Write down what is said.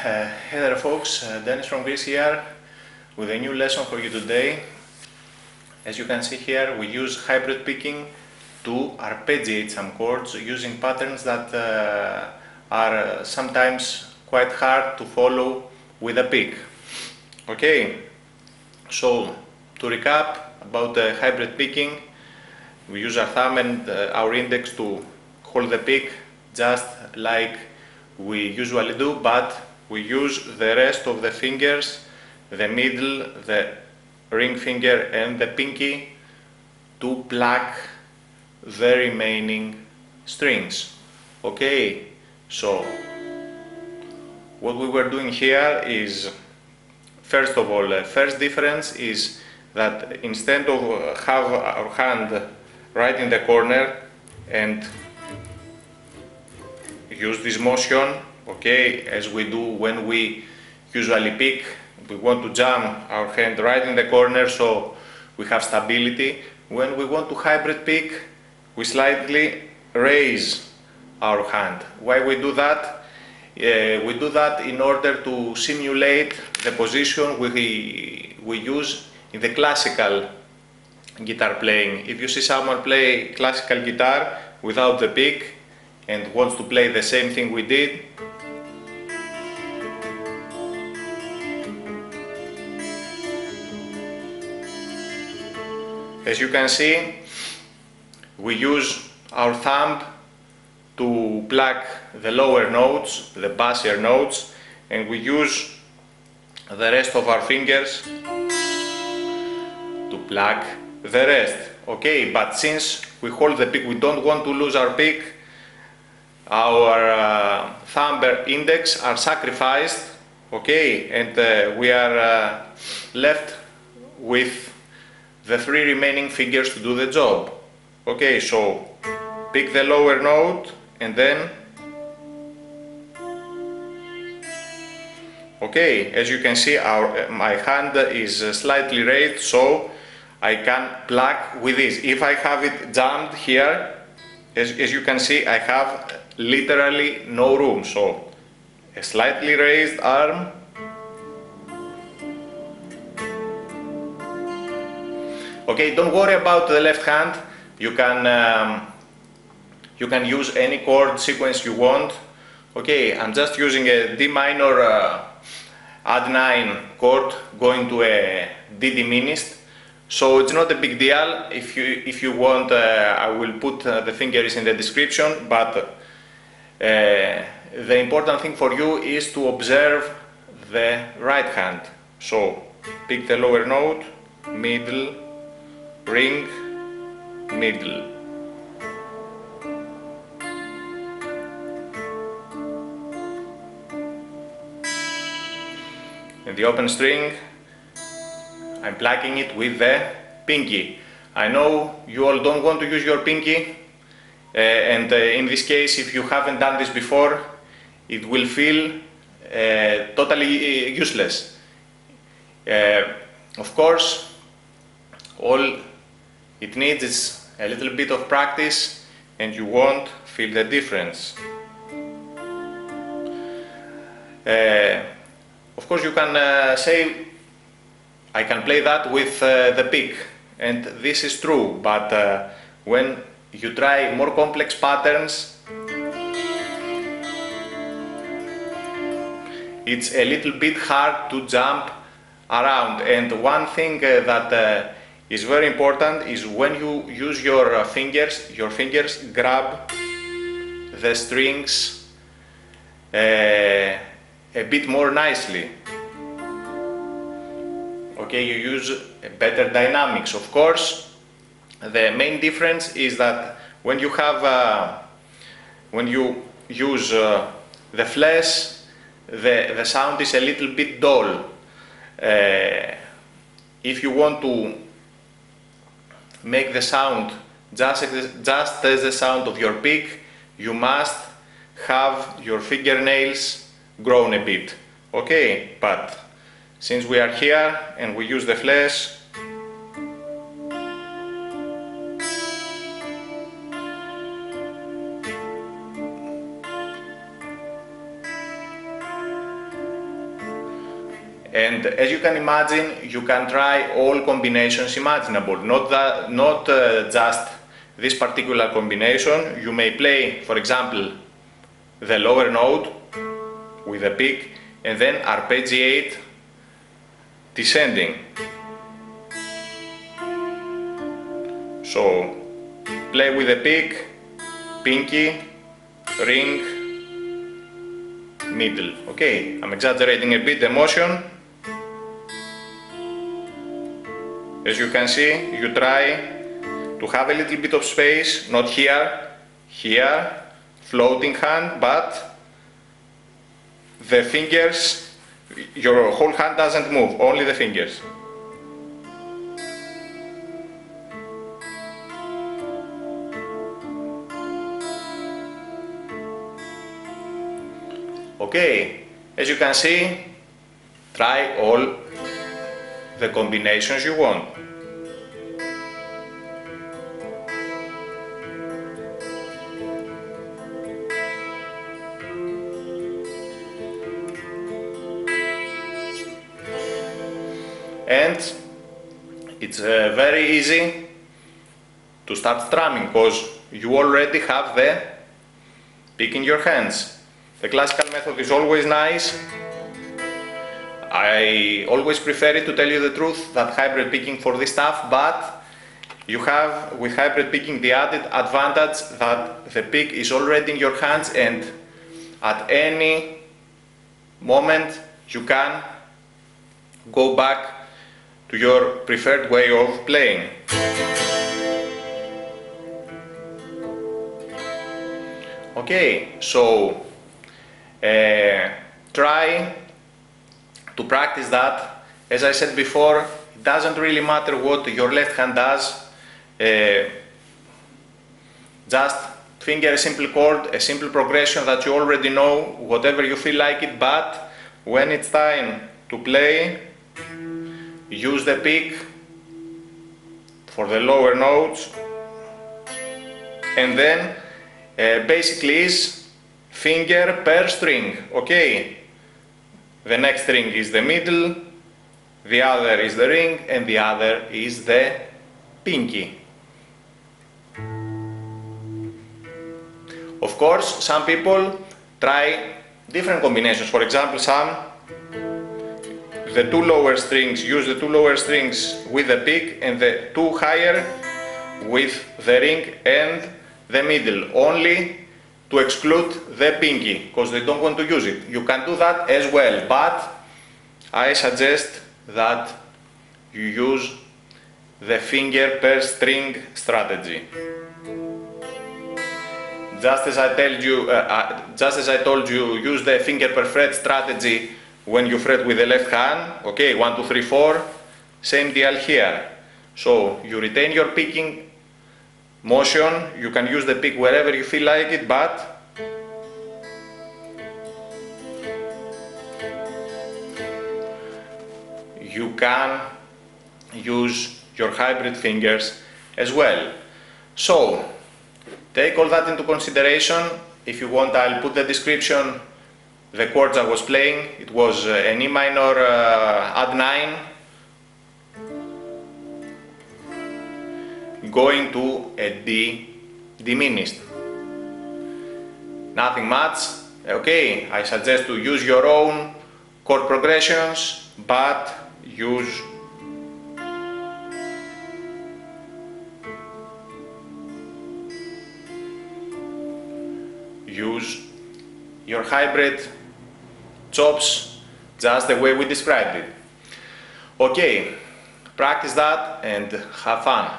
Hey there folks, Dennis from Greece here with a new lesson for you today. As you can see here, we use hybrid picking to arpeggiate some chords using patterns that are sometimes quite hard to follow with a pick. Okay, so to recap about hybrid picking, we use our thumb and our index to hold the pick just like we usually do, but we use the rest of the fingers, the middle, the ring finger and the pinky to pluck the remaining strings. Okay, so what we were doing here is, first of all, first difference is that instead of have our hand right in the corner and use this motion, okay, as we do when we usually pick, we want to jam our hand right in the corner so we have stability. When we want to hybrid pick, we slightly raise our hand. Why we do that? We do that in order to simulate the position we use in the classical guitar playing. If you see someone play classical guitar without the pick and wants to play the same thing we did, as you can see, we use our thumb to pluck the lower notes, the bassier notes, and we use the rest of our fingers to pluck the rest. Okay, but since we hold the pick, we don't want to lose our pick, our thumb and index are sacrificed, okay, and we are left with the three remaining fingers to do the job. Okay, so pick the lower note and then, okay, as you can see, my hand is slightly raised, so I can pluck with this. If I have it jammed here, as you can see, I have literally no room. So a slightly raised arm, okay, don't worry about the left hand. You can use any chord sequence you want. Okay, I'm just using a D minor add 9 chord going to a D diminished. So it's not a big deal. If you want, I will put the fingers in the description, but the important thing for you is to observe the right hand. So pick the lower note, middle, ring, middle. And the open string, I'm plucking it with the pinky. I know you all don't want to use your pinky, and in this case, if you haven't done this before, it will feel totally useless. Of course, all it needs is a little bit of practice and you won't feel the difference. Of course, you can say, I can play that with the pick, and this is true, but when you try more complex patterns, it's a little bit hard to jump around. And one thing that is very important is when you use your fingers grab the strings a bit more nicely. Okay, you use better dynamics. Of course, the main difference is that when you have when you use the flash, the sound is a little bit dull. If you want to make the sound just as the sound of your pick, you must have your fingernails grown a bit. Okay, but since we are here and we use the flash, And as you can imagine, you can try all combinations imaginable, not just this particular combination. You may play, for example, the lower note with a pick and then arpeggiate descending. So play with the pick, pinky, ring, middle. Okay, I'm exaggerating a bit the motion. As you can see, you try to have a little bit of space, not here, here, floating hand, but the fingers, your whole hand doesn't move, only the fingers. Okay, as you can see, try all the combinations you want. And it's very easy to start strumming because you already have the pick in your hands. The classical method is always nice. I always prefer it, to tell you the truth, that hybrid picking for this stuff, but you have with hybrid picking the added advantage that the pick is already in your hands and at any moment you can go back to your preferred way of playing. Okay, so try to practice that. As I said before, it doesn't really matter what your left hand does. Just finger a simple chord, a simple progression that you already know, whatever you feel like it, but when it's time to play, use the pick for the lower notes, and then basically is finger per string. Okay, the next string is the middle, the other is the ring, and the other is the pinky. Of course, some people try different combinations. For example, some use the two lower strings with the pick and the two higher with the ring and the middle, only to exclude the pinky because they don't want to use it. You can do that as well, but I suggest that you use the finger per string strategy. Just as I told you, use the finger per fret strategy when you fret with the left hand. Okay, 1, 2, 3, 4. Same deal here. So you retain your picking motion. You can use the pick wherever you feel like it, but you can use your hybrid fingers as well. So take all that into consideration. If you want, I'll put the description, the chords I was playing. It was an E minor add 9 going to a D diminished. Nothing much. Okay, I suggest to use your own chord progressions, but use your hybrid chops just the way we described it. Okay, practice that and have fun.